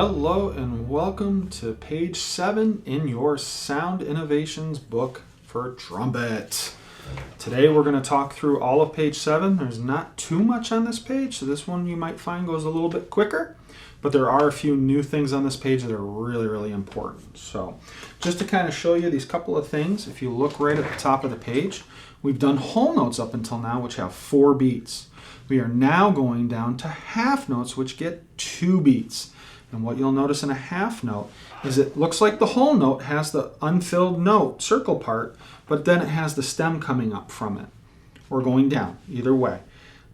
Hello and welcome to page 7 in your Sound Innovations book for Trumpet. Today we're going to talk through all of page 7. There's not too much on this page, so this one you might find goes a little bit quicker, but there are a few new things on this page that are really important. So just to kind of show you these couple of things, if you look right at the top of the page, we've done whole notes up until now, which have 4 beats. We are now going down to half notes, which get 2 beats. And what you'll notice in a half note is it looks like the whole note has the unfilled note circle part, but then it has the stem coming up from it, or going down, either way.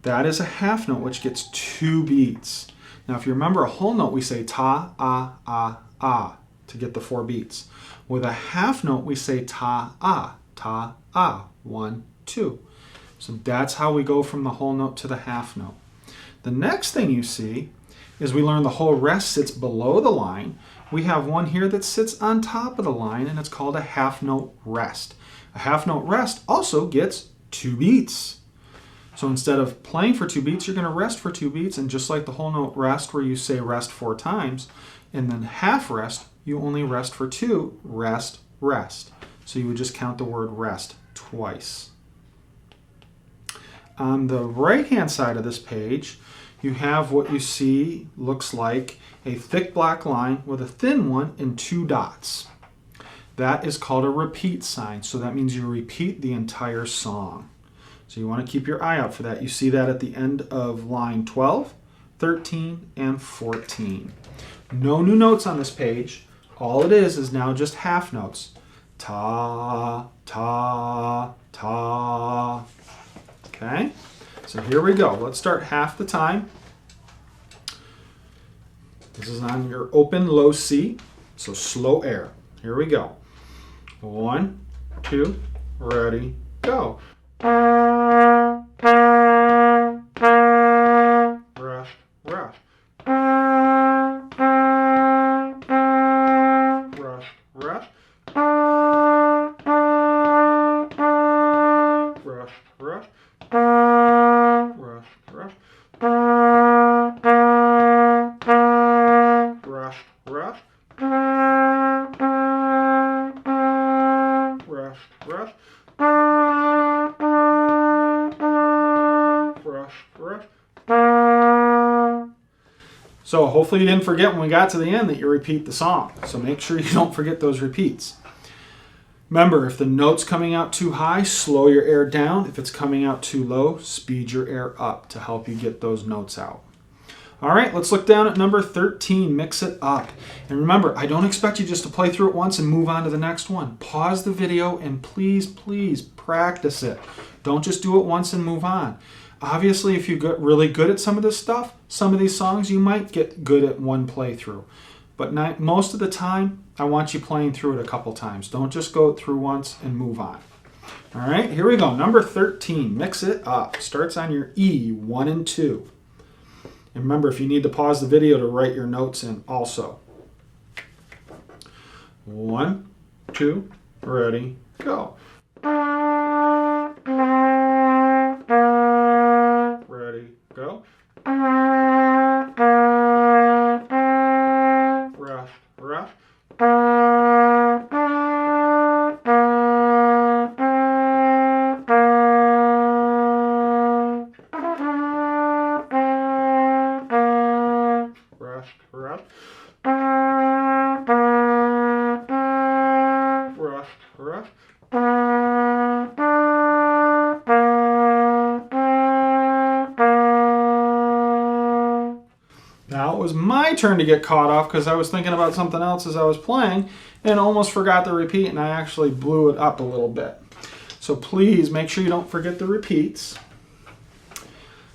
That is a half note, which gets 2 beats. Now, if you remember a whole note, we say ta, ah, to get the 4 beats. With a half note, we say ta, ah, 1, 2. So that's how we go from the whole note to the half note. The next thing you see is we learn the whole rest sits below the line. We have one here that sits on top of the line, and it's called a half note rest. A half note rest also gets 2 beats. So instead of playing for 2 beats, you're going to rest for 2 beats, and just like the whole note rest where you say rest 4 times, and then half rest, you only rest for 2, rest, rest. So you would just count the word rest twice. On the right-hand side of this page, you have what you see looks like a thick black line with a thin one and 2 dots. That is called a repeat sign. So that means you repeat the entire song. So you want to keep your eye out for that. You see that at the end of line 12, 13, and 14. No new notes on this page. All it is now just half notes. Ta, ta, ta. Okay? So here we go. Let's start half the time. This is on your open low C, so slow air. Here we go. 1, 2, ready, go. Rest, rest. Rest, rest. Rest, rest. Rest, rest. Rest, rest. Rest, rest. Rest, rest. So hopefully you didn't forget when we got to the end that you repeat the song. So make sure you don't forget those repeats. Remember, if the note's coming out too high, slow your air down. If it's coming out too low, speed your air up to help you get those notes out. All right, let's look down at number 13, mix it up. And remember, I don't expect you just to play through it once and move on to the next one. Pause the video and please practice it. Don't just do it once and move on. Obviously, if you get really good at some of this stuff, some of these songs, you might get good at one playthrough. But most of the time, I want you playing through it a couple times. Don't just go through once and move on. All right, here we go. Number 13, mix it up. Starts on your E, 1 and 2. And remember, if you need to pause the video to write your notes in also. 1, 2, ready, go. Ready, go. Rest, rest. Rest, rest. Rest, rest. Now it was my turn to get caught off because I was thinking about something else as I was playing and almost forgot the repeat, and I actually blew it up a little bit. So please make sure you don't forget the repeats.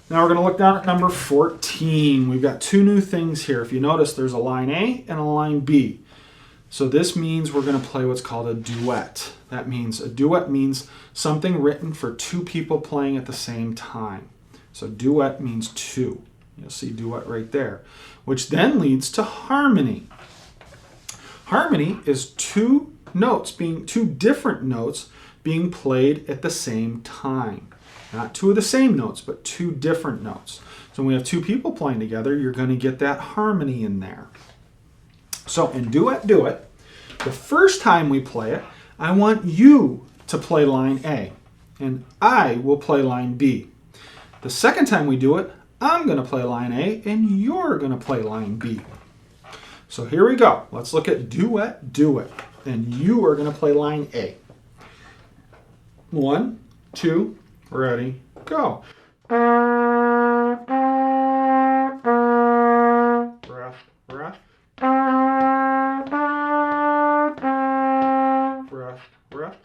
Now we're going to look down at number 14. We've got 2 new things here. If you notice, there's a line A and a line B. So this means we're going to play what's called a duet. That means a duet means something written for 2 people playing at the same time. So duet means 2. You'll see duet right there, which then leads to harmony. Harmony is 2 different notes being played at the same time. Not 2 of the same notes, but 2 different notes. So when we have 2 people playing together, you're going to get that harmony in there. So in Duet, Do It, the first time we play it, I want you to play line A, and I will play line B. The second time we do it, I'm going to play line A, and you're going to play line B. So here we go. Let's look at Duet, Do It, and you are going to play line A. 1, 2, ready, go. Breath, breath. Breath, breath.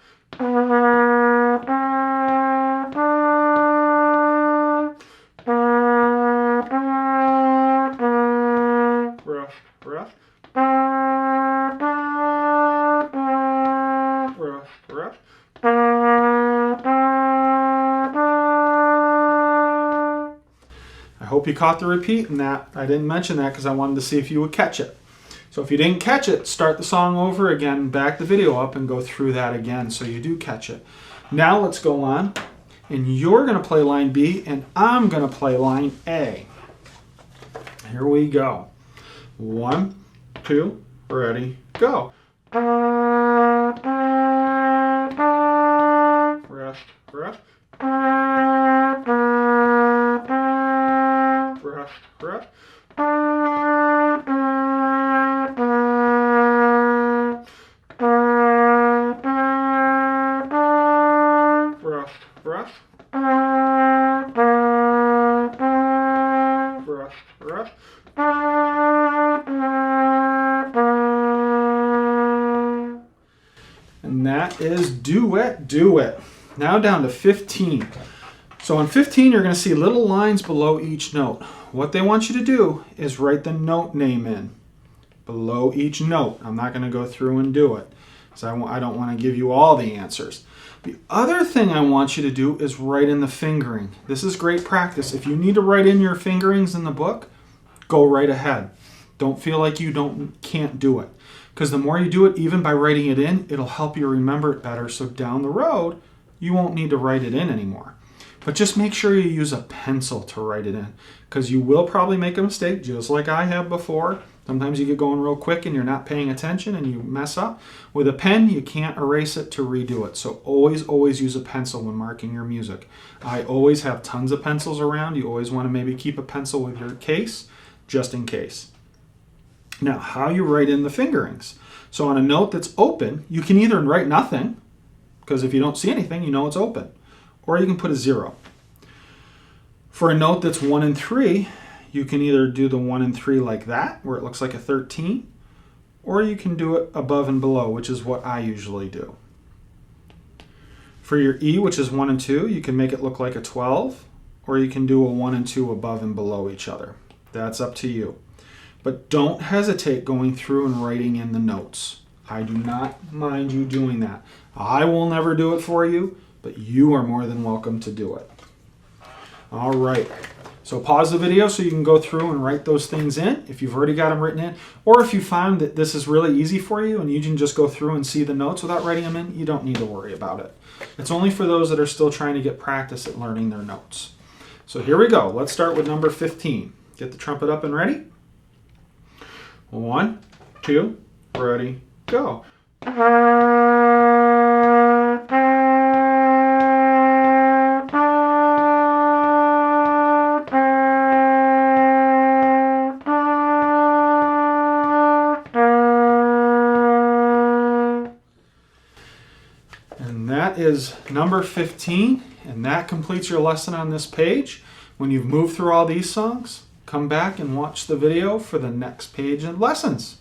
Breath, breath. Breath, breath. I hope you caught the repeat in that. I didn't mention that because I wanted to see if you would catch it. So if you didn't catch it, start the song over again, back the video up, and go through that again so you do catch it. Now let's go on, and you're going to play line B, and I'm going to play line A. Here we go. 1, 2, ready, go. Breath, breath. Breath, breath. Breath, breath. Breath, breath. And that is Duet, Do It. Now down to 15. So on 15, you're going to see little lines below each note. What they want you to do is write the note name in below each note. I'm not going to go through and do it, so I don't want to give you all the answers. The other thing I want you to do is write in the fingering. This is great practice. If you need to write in your fingerings in the book, go right ahead. Don't feel like you can't do it. Because the more you do it, even by writing it in, it'll help you remember it better. So down the road, you won't need to write it in anymore. But just make sure you use a pencil to write it in, because you will probably make a mistake, just like I have before. Sometimes you get going real quick and you're not paying attention and you mess up. With a pen, you can't erase it to redo it. So always use a pencil when marking your music. I always have tons of pencils around. You always want to maybe keep a pencil with your case, just in case. Now, how you write in the fingerings. So on a note that's open, you can either write nothing, because if you don't see anything, you know it's open. Or you can put a 0. For a note that's 1 and 3, you can either do the 1 and 3 like that, where it looks like a 13, or you can do it above and below, which is what I usually do. For your E, which is 1 and 2, you can make it look like a 12, or you can do a 1 and 2 above and below each other. That's up to you. But don't hesitate going through and writing in the notes. I do not mind you doing that. I will never do it for you, but you are more than welcome to do it. All right. So pause the video so you can go through and write those things in if you've already got them written in. Or if you find that this is really easy for you and you can just go through and see the notes without writing them in, you don't need to worry about it. It's only for those that are still trying to get practice at learning their notes. So here we go. Let's start with number 15. Get the trumpet up and ready. 1, 2, ready, go. And that is number 15, and that completes your lesson on this page. When you've moved through all these songs, come back and watch the video for the next page and lessons.